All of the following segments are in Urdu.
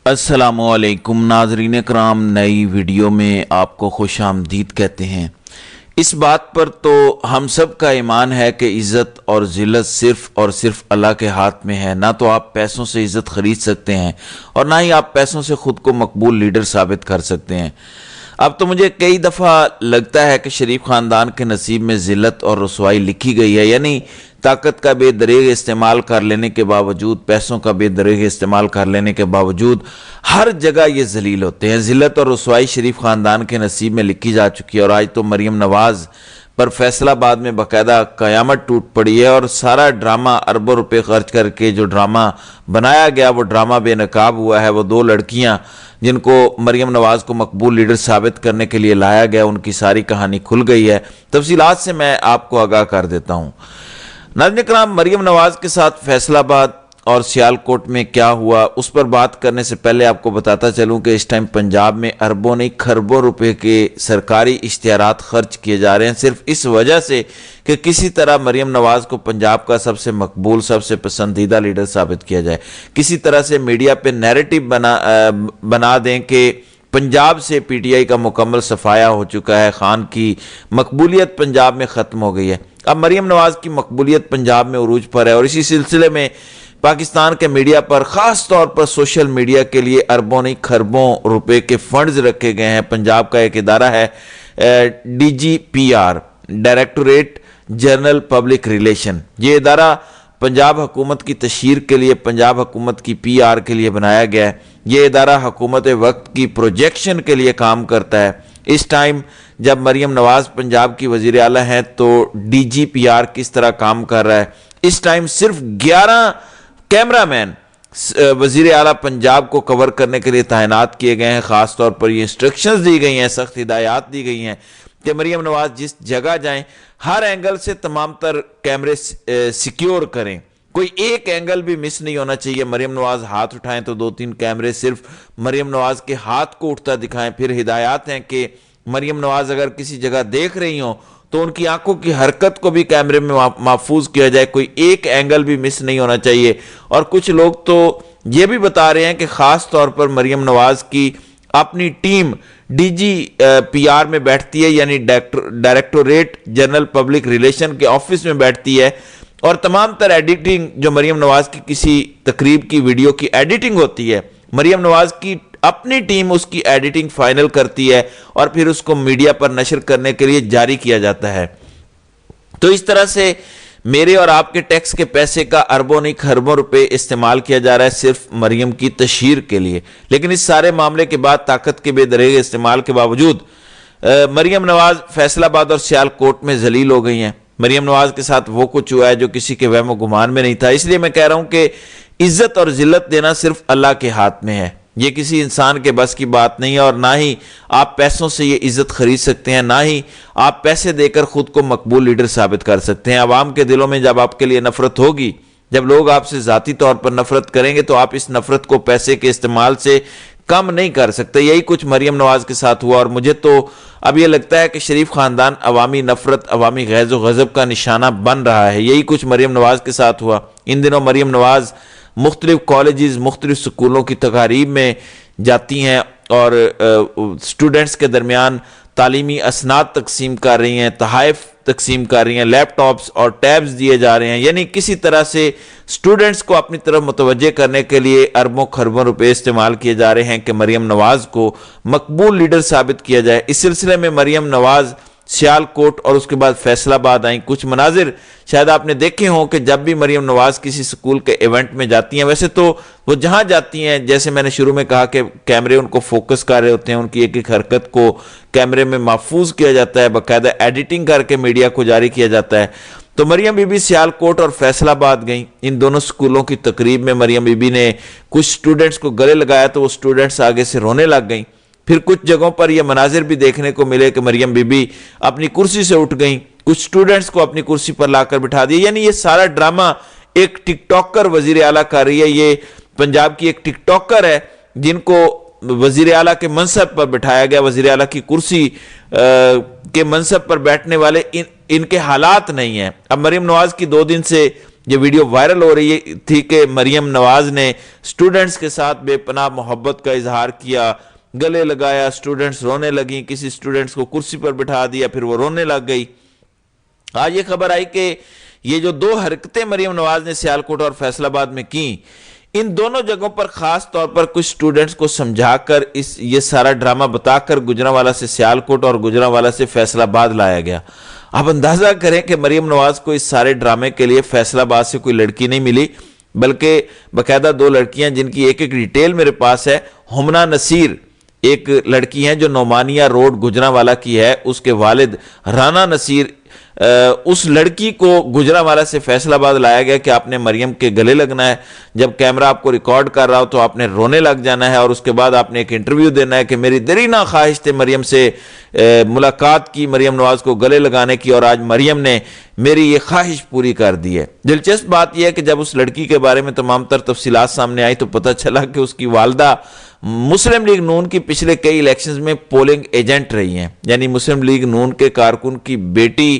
السلام علیکم ناظرین کرام، نئی ویڈیو میں آپ کو خوش آمدید کہتے ہیں۔ اس بات پر تو ہم سب کا ایمان ہے کہ عزت اور ذلت صرف اور صرف اللہ کے ہاتھ میں ہے۔ نہ تو آپ پیسوں سے عزت خرید سکتے ہیں اور نہ ہی آپ پیسوں سے خود کو مقبول لیڈر ثابت کر سکتے ہیں۔ اب تو مجھے کئی دفعہ لگتا ہے کہ شریف خاندان کے نصیب میں ذلت اور رسوائی لکھی گئی ہے، یعنی طاقت کا بے دریغ استعمال کر لینے کے باوجود، پیسوں کا بے دریغ استعمال کر لینے کے باوجود ہر جگہ یہ ذلیل ہوتے ہیں۔ ذلت اور رسوائی شریف خاندان کے نصیب میں لکھی جا چکی ہے اور آج تو مریم نواز پر فیصل آباد میں باقاعدہ قیامت ٹوٹ پڑی ہے، اور سارا ڈرامہ اربوں روپے خرچ کر کے جو ڈرامہ بنایا گیا وہ ڈرامہ بے نقاب ہوا ہے۔ وہ دو لڑکیاں جن کو مریم نواز کو مقبول لیڈر ثابت کرنے کے لیے لایا گیا، ان کی ساری کہانی کھل گئی ہے۔ تفصیلات سے میں آپ کو آگاہ کر دیتا ہوں۔ ناظرین کرام، مریم نواز کے ساتھ فیصل آباد اور سیالکوٹ میں کیا ہوا، اس پر بات کرنے سے پہلے آپ کو بتاتا چلوں کہ اس ٹائم پنجاب میں اربوں نہیں کھربوں روپے کے سرکاری اشتہارات خرچ کیے جا رہے ہیں، صرف اس وجہ سے کہ کسی طرح مریم نواز کو پنجاب کا سب سے مقبول، سب سے پسندیدہ لیڈر ثابت کیا جائے۔ کسی طرح سے میڈیا پہ نیریٹو بنا دیں کہ پنجاب سے پی ٹی آئی کا مکمل صفایا ہو چکا ہے، خان کی مقبولیت پنجاب میں ختم ہو گئی ہے۔ اب مریم نواز کی مقبولیت پنجاب میں عروج پر ہے، اور اسی سلسلے میں پاکستان کے میڈیا پر، خاص طور پر سوشل میڈیا کے لیے اربوں نہیں کھربوں روپے کے فنڈز رکھے گئے ہیں۔ پنجاب کا ایک ادارہ ہے DGPR، directorate general public relation. یہ ادارہ پنجاب حکومت کی تشہیر کے لیے، پنجاب حکومت کی PR کے لیے بنایا گیا ہے۔ یہ ادارہ حکومت وقت کی پروجیکشن کے لیے کام کرتا ہے۔ اس ٹائم جب مریم نواز پنجاب کی وزیر اعلیٰ ہیں تو DGPR کس طرح کام کر رہا ہے؟ اس ٹائم صرف 11 کیمرہ مین وزیر اعلیٰ پنجاب کو کور کرنے کے لیے تعینات کیے گئے ہیں۔ خاص طور پر یہ انسٹرکشنز دی گئی ہیں، سخت ہدایات دی گئی ہیں کہ مریم نواز جس جگہ جائیں ہر اینگل سے تمام تر کیمرے سیکیور کریں، کوئی ایک اینگل بھی مس نہیں ہونا چاہیے۔ مریم نواز ہاتھ اٹھائیں تو 2-3 کیمرے صرف مریم نواز کے ہاتھ کو اٹھتا دکھائیں۔ پھر ہدایات ہیں کہ مریم نواز اگر کسی جگہ دیکھ رہی ہوں تو ان کی آنکھوں کی حرکت کو بھی کیمرے میں محفوظ کیا جائے، کوئی ایک اینگل بھی مس نہیں ہونا چاہیے۔ اور کچھ لوگ تو یہ بھی بتا رہے ہیں کہ خاص طور پر مریم نواز کی اپنی ٹیم DGPR میں بیٹھتی ہے، یعنی ڈائریکٹوریٹ جنرل پبلک ریلیشن کے آفس میں بیٹھتی ہے، اور تمام تر ایڈیٹنگ جو مریم نواز کی کسی تقریب کی ویڈیو کی ایڈیٹنگ ہوتی ہے، مریم نواز کی اپنی ٹیم اس کی ایڈیٹنگ فائنل کرتی ہے اور پھر اس کو میڈیا پر نشر کرنے کے لیے جاری کیا جاتا ہے۔ تو اس طرح سے میرے اور آپ کے ٹیکس کے پیسے کا اربوں نہیں کھربوں روپے استعمال کیا جا رہا ہے صرف مریم کی تشہیر کے لیے۔ لیکن اس سارے معاملے کے بعد، طاقت کے بے دریغ استعمال کے باوجود، مریم نواز فیصل آباد اور سیالکوٹ میں ذلیل ہو گئی ہیں۔ مریم نواز کے ساتھ وہ کچھ ہوا ہے جو کسی کے وہم و گمان میں نہیں تھا۔ اس لیے میں کہہ رہا ہوں کہ عزت اور ذلت دینا صرف اللہ کے ہاتھ میں ہے، یہ کسی انسان کے بس کی بات نہیں ہے، اور نہ ہی آپ پیسوں سے یہ عزت خرید سکتے ہیں، نہ ہی آپ پیسے دے کر خود کو مقبول لیڈر ثابت کر سکتے ہیں۔ عوام کے دلوں میں جب آپ کے لیے نفرت ہوگی، جب لوگ آپ سے ذاتی طور پر نفرت کریں گے، تو آپ اس نفرت کو پیسے کے استعمال سے کم نہیں کر سکتے۔ یہی کچھ مریم نواز کے ساتھ ہوا، اور مجھے تو اب یہ لگتا ہے کہ شریف خاندان عوامی نفرت، عوامی غیظ و غضب کا نشانہ بن رہا ہے۔ یہی کچھ مریم نواز کے ساتھ ہوا۔ ان دنوں مریم نواز مختلف کالجز، مختلف سکولوں کی تقاریب میں جاتی ہیں اور اسٹوڈنٹس کے درمیان تعلیمی اسناد تقسیم کر رہی ہیں، تحائف تقسیم کر رہی ہیں، لیپ ٹاپس اور ٹیبز دیے جا رہے ہیں، یعنی کسی طرح سے اسٹوڈنٹس کو اپنی طرف متوجہ کرنے کے لیے اربوں کھربوں روپے استعمال کیے جا رہے ہیں کہ مریم نواز کو مقبول لیڈر ثابت کیا جائے۔ اس سلسلے میں مریم نواز سیالکوٹ اور اس کے بعد فیصل آباد آئیں۔ کچھ مناظر شاید آپ نے دیکھے ہوں کہ جب بھی مریم نواز کسی سکول کے ایونٹ میں جاتی ہیں، ویسے تو وہ جہاں جاتی ہیں، جیسے میں نے شروع میں کہا کہ کیمرے ان کو فوکس کر رہے ہوتے ہیں، ان کی ایک ایک حرکت کو کیمرے میں محفوظ کیا جاتا ہے، باقاعدہ ایڈیٹنگ کر کے میڈیا کو جاری کیا جاتا ہے۔ تو مریم بی بی سیالکوٹ اور فیصل آباد گئیں۔ ان دونوں سکولوں کی تقریب میں مریم بی بی نے کچھ سٹوڈنٹس کو گلے لگایا تو وہ سٹوڈنٹس آگے سے رونے لگ گئیں۔ پھر کچھ جگہوں پر یہ مناظر بھی دیکھنے کو ملے کہ مریم بی بی اپنی کرسی سے اٹھ گئیں، کچھ سٹوڈنٹس کو اپنی کرسی پر لا کر بٹھا دیا۔ یعنی یہ سارا ڈرامہ ایک ٹک ٹاکر وزیر اعلیٰ کر رہی ہے۔ یہ پنجاب کی ایک ٹک ٹاکر ہے جن کو وزیر اعلیٰ کے منصب پر بٹھایا گیا، وزیر اعلیٰ کی کرسی کے منصب پر بیٹھنے والے ان کے حالات نہیں ہیں۔ اب مریم نواز کی 2 دن سے یہ ویڈیو وائرل ہو رہی تھی کہ مریم نواز نے اسٹوڈنٹس کے ساتھ بے پناہ محبت کا اظہار کیا، گلے لگایا، اسٹوڈنٹس رونے لگیں، کسی اسٹوڈنٹس کو کرسی پر بٹھا دیا، پھر وہ رونے لگ گئی۔ آج یہ خبر آئی کہ یہ جو دو حرکتیں مریم نواز نے سیالکوٹ اور فیصل آباد میں کی، ان دونوں جگہوں پر خاص طور پر کچھ سٹوڈنٹس کو سمجھا کر یہ سارا ڈرامہ بتا کر گجرانوالہ سے سیالکوٹ اور گجرانوالہ سے فیصل آباد لایا گیا۔ آپ اندازہ کریں کہ مریم نواز کو اس سارے ڈرامے کے لیے فیصل آباد سے کوئی لڑکی نہیں ملی، بلکہ باقاعدہ دو لڑکیاں جن کی ایک ایک ڈیٹیل میرے پاس ہے۔ ہمنا نصیر ایک لڑکی ہیں جو نعمانیہ روڈ گجرانوالہ کی ہے، اس کے والد رانا نصیر، اس لڑکی کو گجرانوالہ سے فیصل آباد لایا گیا کہ آپ نے مریم کے گلے لگنا ہے، جب کیمرہ آپ کو ریکارڈ کر رہا ہو تو آپ نے رونے لگ جانا ہے، اور اس کے بعد آپ نے ایک انٹرویو دینا ہے کہ میری دیرینہ خواہش تھے مریم سے ملاقات کی، مریم نواز کو گلے لگانے کی، اور آج مریم نے میری یہ خواہش پوری کر دی ہے۔ دلچسپ بات یہ ہے کہ جب اس لڑکی کے بارے میں تمام تر تفصیلات سامنے آئی تو پتہ چلا کہ اس کی والدہ مسلم لیگ نون کی پچھلے کئی الیکشنز میں پولنگ ایجنٹ رہی ہیں، یعنی مسلم لیگ نون کے کارکن کی بیٹی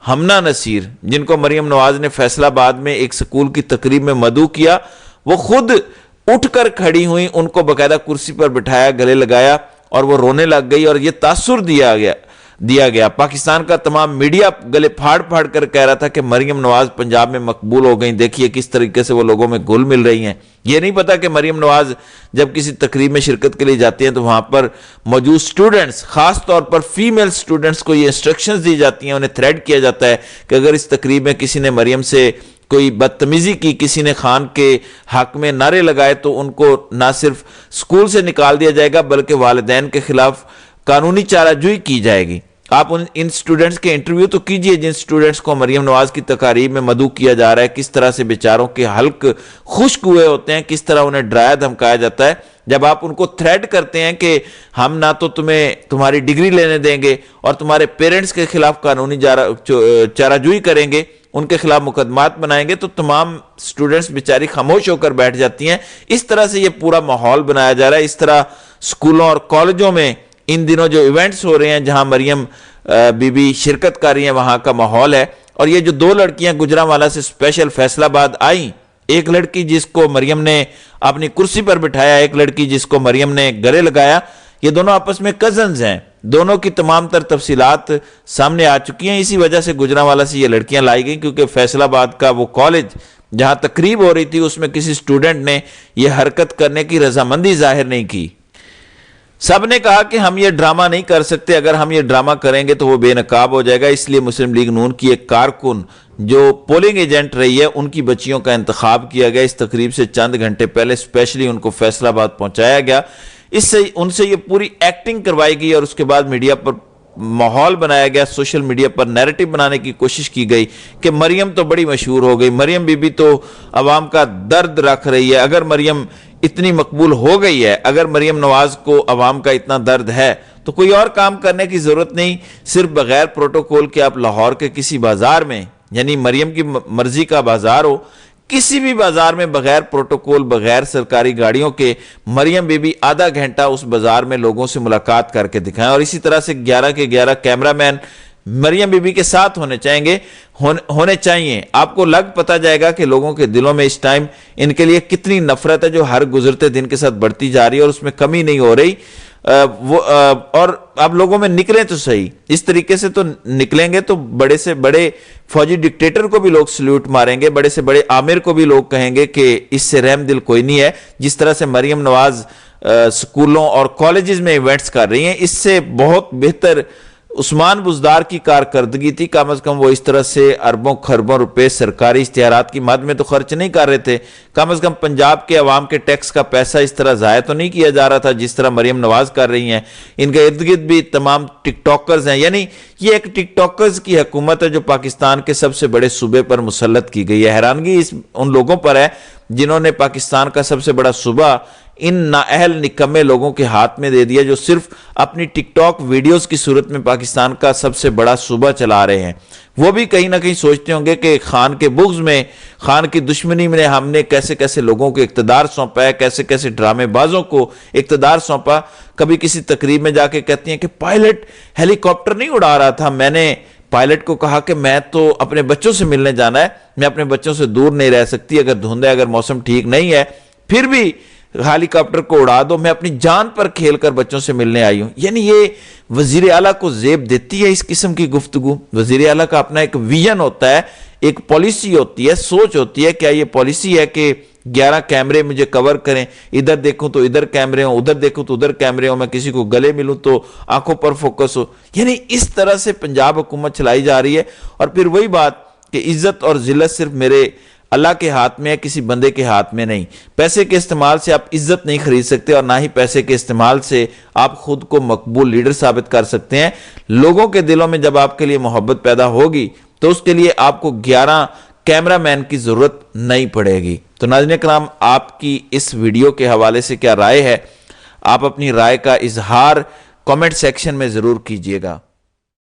ہمنا نصیر، جن کو مریم نواز نے فیصل آباد میں ایک سکول کی تقریب میں مدعو کیا، وہ خود اٹھ کر کھڑی ہوئیں، ان کو باقاعدہ کرسی پر بٹھایا، گلے لگایا، اور وہ رونے لگ گئی، اور یہ تاثر دیا گیا۔ پاکستان کا تمام میڈیا گلے پھاڑ پھاڑ کر کہہ رہا تھا کہ مریم نواز پنجاب میں مقبول ہو گئیں، دیکھیے کس طریقے سے وہ لوگوں میں گھل مل رہی ہیں۔ یہ نہیں پتا کہ مریم نواز جب کسی تقریب میں شرکت کے لیے جاتی ہیں تو وہاں پر موجود سٹوڈنٹس، خاص طور پر فیمیل سٹوڈنٹس کو یہ انسٹرکشنز دی جاتی ہیں، انہیں تھریٹ کیا جاتا ہے کہ اگر اس تقریب میں کسی نے مریم سے کوئی بدتمیزی کی، کسی نے خان کے حق میں نعرے لگائے تو ان کو نہ صرف سکول سے نکال دیا جائے گا بلکہ والدین کے خلاف قانونی چارہ جوئی کی جائے گی۔ آپ ان سٹوڈنٹس کے انٹرویو تو کیجئے جن سٹوڈنٹس کو مریم نواز کی تقاریب میں مدعو کیا جا رہا ہے، کس طرح سے بیچاروں کے حلق خشک ہوئے ہوتے ہیں، کس طرح انہیں ڈرایا دھمکایا جاتا ہے۔ جب آپ ان کو تھریٹ کرتے ہیں کہ ہم نہ تو تمہاری ڈگری لینے دیں گے اور تمہارے پیرنٹس کے خلاف قانونی چارہ جوئی کریں گے، ان کے خلاف مقدمات بنائیں گے، تو تمام سٹوڈنٹس بیچاری خاموش ہو کر بیٹھ جاتی ہیں۔ اس طرح سے یہ پورا ماحول بنایا جا رہا ہے۔ اس طرح سکولوں اور کالجوں میں ان دنوں جو ایونٹس ہو رہے ہیں جہاں مریم بی بی شرکت کر رہی ہیں، وہاں کا ماحول ہے۔ اور یہ جو دو لڑکیاں گجرانوالہ سے اسپیشل فیصل آباد آئیں، ایک لڑکی جس کو مریم نے اپنی کرسی پر بٹھایا، ایک لڑکی جس کو مریم نے گلے لگایا، یہ دونوں آپس میں کزنز ہیں۔ دونوں کی تمام تر تفصیلات سامنے آ چکی ہیں۔ اسی وجہ سے گجرانوالہ سے یہ لڑکیاں لائی گئیں کیونکہ فیصل آباد کا وہ کالج جہاں تقریب ہو رہی تھی اس میں کسی سٹوڈنٹ نے یہ حرکت کرنے کی رضامندی ظاہر نہیں کی۔ سب نے کہا کہ ہم یہ ڈرامہ نہیں کر سکتے، اگر ہم یہ ڈرامہ کریں گے تو وہ بے نقاب ہو جائے گا، اس لیے مسلم لیگ نون کی ایک کارکن جو پولنگ ایجنٹ رہی ہے ان کی بچیوں کا انتخاب کیا گیا۔ اس تقریب سے چند گھنٹے پہلے اسپیشلی ان کو فیصل آباد پہنچایا گیا، ان سے یہ پوری ایکٹنگ کروائی گئی اور اس کے بعد میڈیا پر ماحول بنایا گیا، سوشل میڈیا پر نیریٹو بنانے کی کوشش کی گئی کہ مریم تو بڑی مشہور ہو گئی، مریم بی بی تو عوام کا درد رکھ رہی ہے، اگر مریم اتنی مقبول ہو گئی ہے، اگر مریم نواز کو عوام کا اتنا درد ہے تو کوئی اور کام کرنے کی ضرورت نہیں، صرف بغیر پروٹوکول کے آپ لاہور کے کسی بازار میں، یعنی مریم کی مرضی کا بازار ہو، کسی بھی بازار میں بغیر پروٹوکول، بغیر سرکاری گاڑیوں کے مریم بی بی آدھا گھنٹہ اس بازار میں لوگوں سے ملاقات کر کے دکھائیں، اور اسی طرح سے 11 کے 11 cameraman Maryam Bibi کے ساتھ ہونے چاہیے۔ آپ کو لگ پتا جائے گا کہ لوگوں کے دلوں میں اس ٹائم ان کے لیے کتنی نفرت ہے جو ہر گزرتے دن کے ساتھ بڑھتی جا رہی ہے اور اس میں کمی نہیں ہو رہی۔ اور اب لوگوں میں نکلیں تو صحیح، اس طریقے سے تو نکلیں گے تو بڑے سے بڑے فوجی ڈکٹیٹر کو بھی لوگ سلیوٹ ماریں گے، بڑے سے بڑے عامر کو بھی لوگ کہیں گے کہ اس سے رحم دل کوئی نہیں ہے۔ جس طرح سے مریم نواز سکولوں اور کالجز میں ایونٹس کر رہی ہیں، اس سے بہت بہتر عثمان بزدار کی کارکردگی تھی، کم از کم وہ اس طرح سے اربوں خربوں روپے سرکاری اشتہارات کی مد میں تو خرچ نہیں کر رہے تھے، کم از کم پنجاب کے عوام کے ٹیکس کا پیسہ اس طرح ضائع تو نہیں کیا جا رہا تھا جس طرح مریم نواز کر رہی ہیں۔ ان کے ارد گرد بھی تمام ٹک ٹاکرز ہیں، یعنی یہ ایک ٹک ٹاکرز کی حکومت ہے جو پاکستان کے سب سے بڑے صوبے پر مسلط کی گئی ہے۔ حیرانگی ان لوگوں پر ہے جنہوں نے پاکستان کا سب سے بڑا صوبہ ان نااہل نکمے لوگوں کے ہاتھ میں دے دیا جو صرف اپنی ٹک ٹاک ویڈیوز کی صورت میں پاکستان کا سب سے بڑا صوبہ چلا رہے ہیں۔ وہ بھی کہیں نہ کہیں سوچتے ہوں گے کہ خان کے بغض میں، خان کی دشمنی میں ہم نے کیسے کیسے لوگوں کو اقتدار سونپا ہے، کیسے کیسے ڈرامے بازوں کو اقتدار سونپا۔ کبھی کسی تقریب میں جا کے کہتی ہیں کہ پائلٹ ہیلی کاپٹر نہیں اڑا رہا تھا، میں نے پائلٹ کو کہا کہ میں تو اپنے بچوں سے ملنے جانا ہے, میں اپنے بچوں سے دور نہیں رہ سکتی, اگر دھند ہے, اگر موسم ٹھیک نہیں ہے, پھر بھی ہیلی کاپٹر کو اڑا دو, میں اپنی جان پر کھیل کر بچوں سے ملنے آئی ہوں. یعنی یہ وزیر اعلیٰ کو زیب دیتی ہے اس قسم کی گفتگو. وزیر اعلیٰ کا اپنا ایک ویژن ہوتا ہے, ایک پالیسی ہوتی ہے, سوچ ہوتی ہے. کیا یہ پالیسی ہے کہ 11 کیمرے مجھے کور کریں, ادھر دیکھوں تو ادھر کیمرے ہوں, ادھر دیکھوں تو ادھر کیمرے ہوں, میں کسی کو گلے ملوں تو آنکھوں پر فوکس ہو. یعنی اس طرح سے پنجاب حکومت چلائی جا رہی ہے. اور پھر وہی بات کہ عزت اور ذلت صرف میرے اللہ کے ہاتھ میں ہے, کسی بندے کے ہاتھ میں نہیں. پیسے کے استعمال سے آپ عزت نہیں خرید سکتے, اور نہ ہی پیسے کے استعمال سے آپ خود کو مقبول لیڈر ثابت کر سکتے ہیں. لوگوں کے دلوں میں جب آپ کے لیے محبت پیدا ہوگی تو اس کے لیے آپ کو 11 کیمرہ مین کی ضرورت نہیں پڑے گی. تو ناظرین کرام, آپ کی اس ویڈیو کے حوالے سے کیا رائے ہے؟ آپ اپنی رائے کا اظہار کامنٹ سیکشن میں ضرور کیجئے گا.